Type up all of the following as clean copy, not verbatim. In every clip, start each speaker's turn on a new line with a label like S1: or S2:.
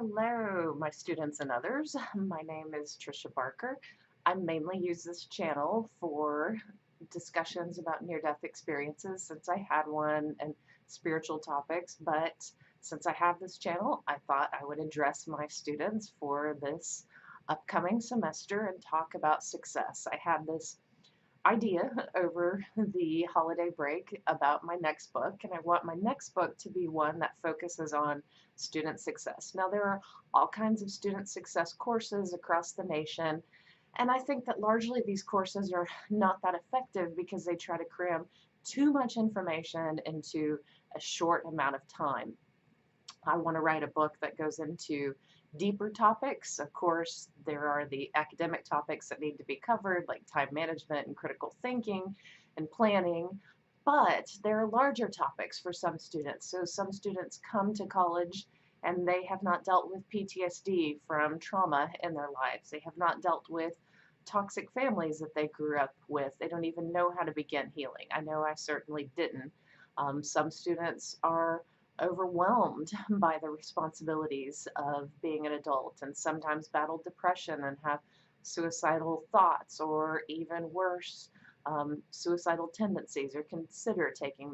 S1: Hello, my students and others. My name is Trisha Barker. I mainly use this channel for discussions about near-death experiences since I had one and spiritual topics, but since I have this channel, I thought I would address my students for this upcoming semester and talk about success. I had this idea over the holiday break about my next book, and I want my next book to be one that focuses on student success. Now, there are all kinds of student success courses across the nation, and I think that largely these courses are not that effective because they try to cram too much information into a short amount of time. I want to write a book that goes into deeper topics. Of course, there are the academic topics that need to be covered, like time management and critical thinking and planning, but there are larger topics for some students. So some students come to college and they have not dealt with PTSD from trauma in their lives. They have not dealt with toxic families that they grew up with. They don't even know how to begin healing. I know I certainly didn't. Some students are overwhelmed by the responsibilities of being an adult and sometimes battle depression and have suicidal thoughts or even worse, suicidal tendencies or consider taking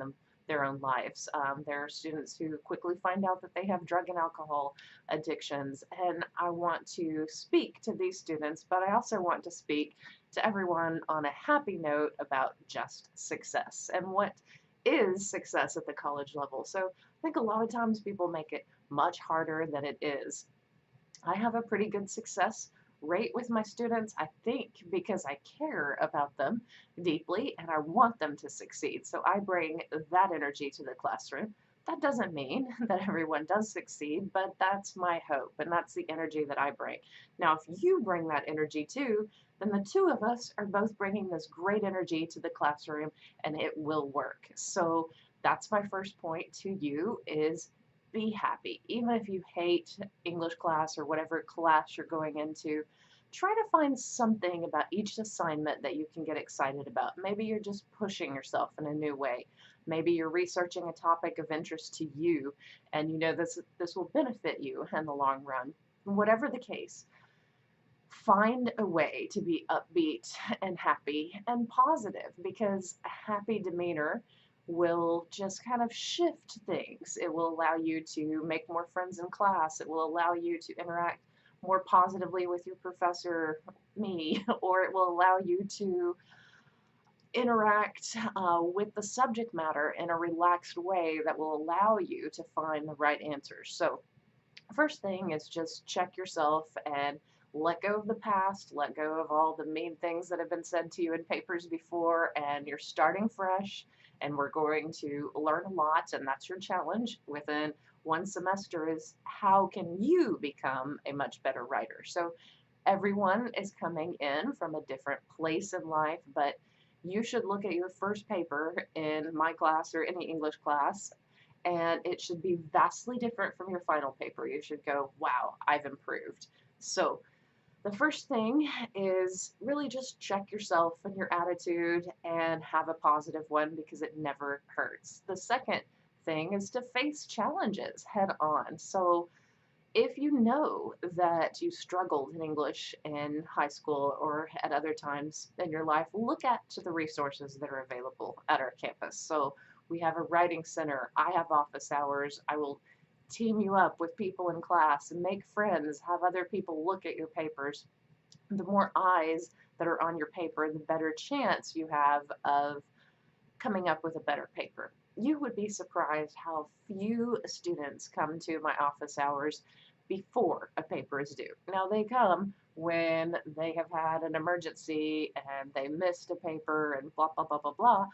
S1: their own lives. There are students who quickly find out that they have drug and alcohol addictions, and I want to speak to these students, but I also want to speak to everyone on a happy note about just success and what is success at the college level. So I think a lot of times people make it much harder than it is. I have a pretty good success rate with my students, I think, because I care about them deeply and I want them to succeed. So I bring that energy to the classroom. That doesn't mean that everyone does succeed, but that's my hope and that's the energy that I bring. Now, if you bring that energy too, then the two of us are both bringing this great energy to the classroom and it will work. So that's my first point to you is be happy. Even if you hate English class or whatever class you're going into, try to find something about each assignment that you can get excited about. Maybe you're just pushing yourself in a new way. Maybe you're researching a topic of interest to you and you know this will benefit you in the long run. Whatever the case, find a way to be upbeat and happy and positive because a happy demeanor will just kind of shift things. It will allow you to make more friends in class. It will allow you to interact more positively with your professor, me, or it will allow you to interact with the subject matter in a relaxed way that will allow you to find the right answers. So first thing is just check yourself and let go of the past, let go of all the mean things that have been said to you in papers before, and you're starting fresh. And we're going to learn a lot, and that's your challenge within one semester is how can you become a much better writer? So everyone is coming in from a different place in life, but you should look at your first paper in my class or any English class and it should be vastly different from your final paper. You should go, wow, I've improved. So the first thing is really just check yourself and your attitude and have a positive one because it never hurts. The second thing is to face challenges head on. So if you know that you struggled in English in high school or at other times in your life, look at to the resources that are available at our campus. So we have a writing center. I have office hours. I will team you up with people in class and make friends, have other people look at your papers. The more eyes that are on your paper, the better chance you have of coming up with a better paper. You would be surprised how few students come to my office hours before a paper is due. Now they come when they have had an emergency and they missed a paper and blah, blah, blah, blah, blah,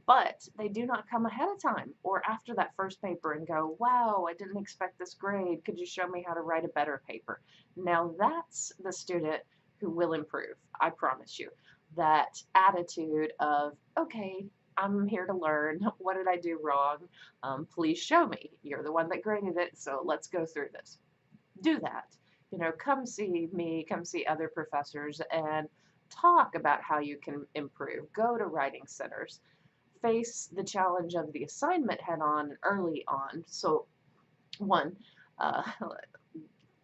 S1: but they do not come ahead of time or after that first paper and go, wow, I didn't expect this grade. Could you show me how to write a better paper? Now that's the student who will improve. I promise you. That attitude of, okay, I'm here to learn. What did I do wrong? Please show me. You're the one that graded it, so let's go through this. Do that. You know, come see me, come see other professors, and talk about how you can improve. Go to writing centers. Face the challenge of the assignment head on and early on. So, one, uh,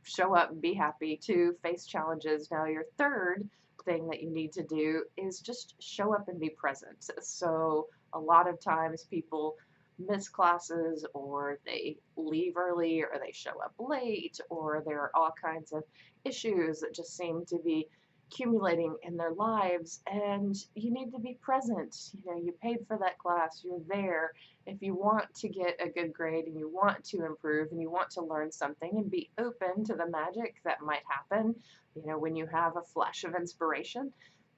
S1: show up and be happy. Two, face challenges. Now, your third thing that you need to do is just show up and be present. So, a lot of times people miss classes or they leave early or they show up late or there are all kinds of issues that just seem to be accumulating in their lives, and you need to be present. You paid for that class, you're there. If you want to get a good grade and you want to improve and you want to learn something and be open to the magic that might happen, when you have a flash of inspiration,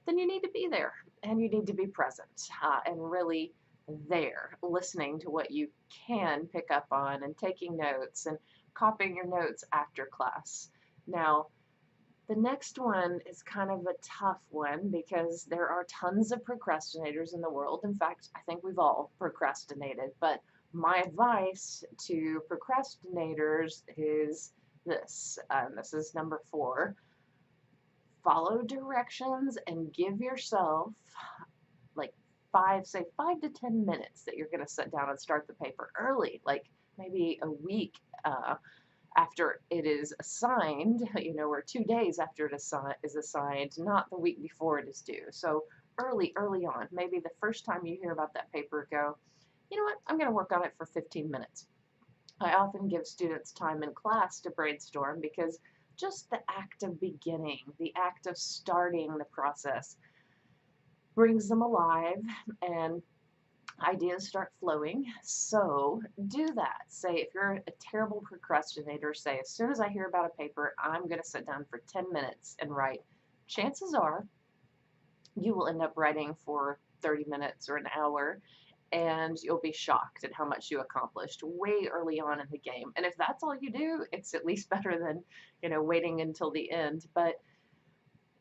S1: then you need to be there and you need to be present, and really there, listening to what you can pick up on and taking notes and copying your notes after class. Now, the next one is kind of a tough one because there are tons of procrastinators in the world. In fact, I think we've all procrastinated. But my advice to procrastinators is this. This is number 4. Follow directions and give yourself like say 5 to 10 minutes that you're going to sit down and start the paper early, like maybe a week after it is assigned, or 2 days after it is assigned, not the week before it is due. So early on, maybe the first time you hear about that paper, go, you know what, I'm going to work on it for 15 minutes. I often give students time in class to brainstorm because just the act of beginning, the act of starting the process brings them alive and ideas start flowing. So do that. Say if you're a terrible procrastinator, say as soon as I hear about a paper, I'm going to sit down for 10 minutes and write. Chances are you will end up writing for 30 minutes or an hour, and you'll be shocked at how much you accomplished way early on in the game. And if that's all you do, it's at least better than, waiting until the end. But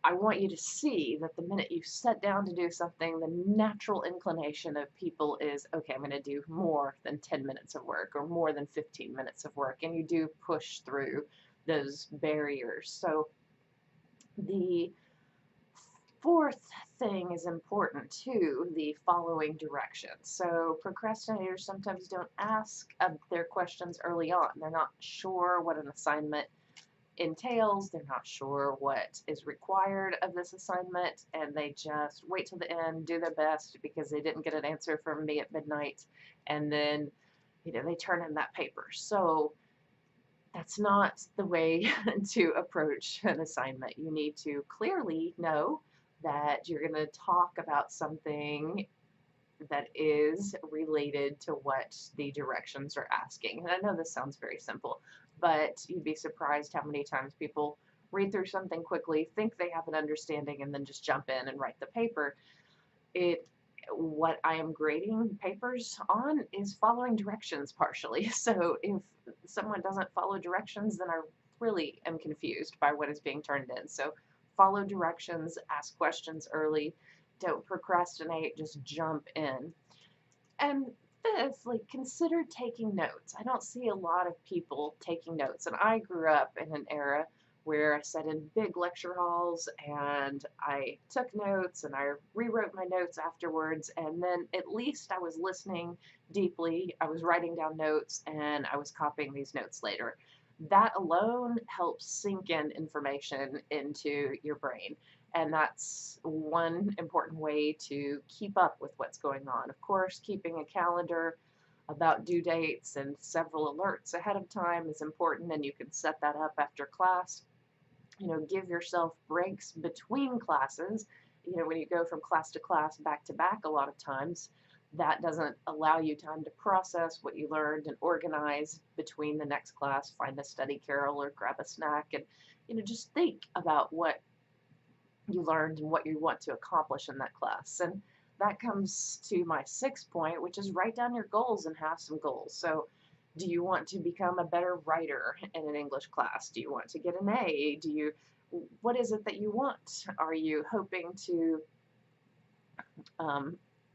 S1: I want you to see that the minute you sit down to do something, the natural inclination of people is, okay, I'm going to do more than 10 minutes of work or more than 15 minutes of work. And you do push through those barriers. So the fourth thing is important too, the following directions. So procrastinators sometimes don't ask their questions early on. They're not sure what an assignment entails, they're not sure what is required of this assignment, and they just wait till the end, do their best because they didn't get an answer from me at midnight, and then they turn in that paper. So that's not the way to approach an assignment. You need to clearly know that you're going to talk about something that is related to what the directions are asking. And I know this sounds very simple, but you'd be surprised how many times people read through something quickly, think they have an understanding, and then just jump in and write the paper. What I am grading papers on is following directions partially. So if someone doesn't follow directions, then I really am confused by what is being turned in. So follow directions, ask questions early, don't procrastinate, just jump in. And fifth, consider taking notes. I don't see a lot of people taking notes, and I grew up in an era where I sat in big lecture halls and I took notes and I rewrote my notes afterwards, and then at least I was listening deeply, I was writing down notes, and I was copying these notes later. That alone helps sink in information into your brain. And that's one important way to keep up with what's going on. Of course, keeping a calendar about due dates and several alerts ahead of time is important, and you can set that up after class. Give yourself breaks between classes. When you go from class to class, back to back, a lot of times, that doesn't allow you time to process what you learned and organize between the next class, find a study carrel or grab a snack, and just think about what you learned and what you want to accomplish in that class. And that comes to my 6th point, which is write down your goals and have some goals. So do you want to become a better writer in an English class? Do you want to get an A? What is it that you want? Are you hoping to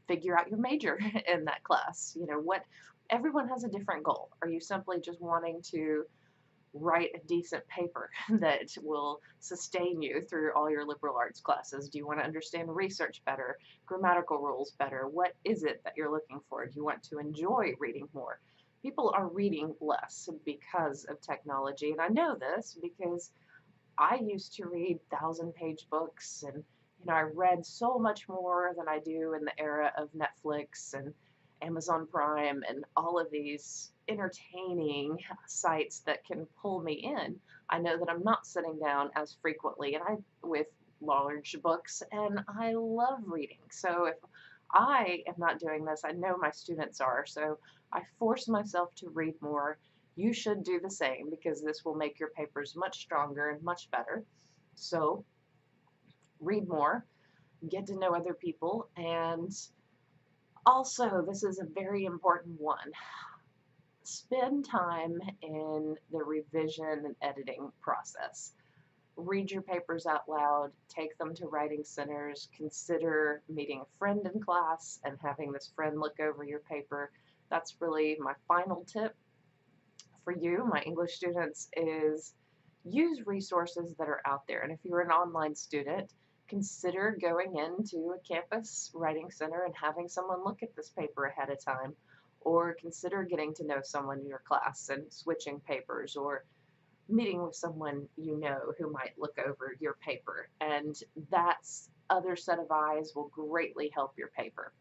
S1: figure out your major in that class? Everyone has a different goal. Are you simply just wanting to write a decent paper that will sustain you through all your liberal arts classes? Do you want to understand research better, grammatical rules better? What is it that you're looking for? Do you want to enjoy reading more? People are reading less because of technology. And I know this because I used to read 1,000-page books, and I read so much more than I do in the era of Netflix and Amazon Prime and all of these entertaining sites that can pull me in. I know that I'm not sitting down as frequently and I with large books, and I love reading. So if I am not doing this, I know my students are. So I force myself to read more. You should do the same because this will make your papers much stronger and much better. So read more, get to know other people, and also, this is a very important one. Spend time in the revision and editing process. Read your papers out loud, take them to writing centers, consider meeting a friend in class and having this friend look over your paper. That's really my final tip for you, my English students, is use resources that are out there. And if you're an online student, consider going into a campus writing center and having someone look at this paper ahead of time, or consider getting to know someone in your class and switching papers, or meeting with someone you know who might look over your paper. And that other set of eyes will greatly help your paper.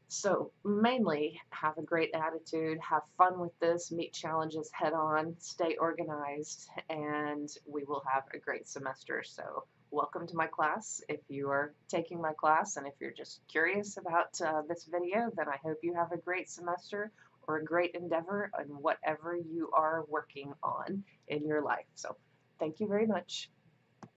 S1: So mainly have a great attitude, have fun with this, meet challenges head on, stay organized, and we will have a great semester. So welcome to my class. If you are taking my class and if you're just curious about this video, then I hope you have a great semester or a great endeavor on whatever you are working on in your life. So thank you very much.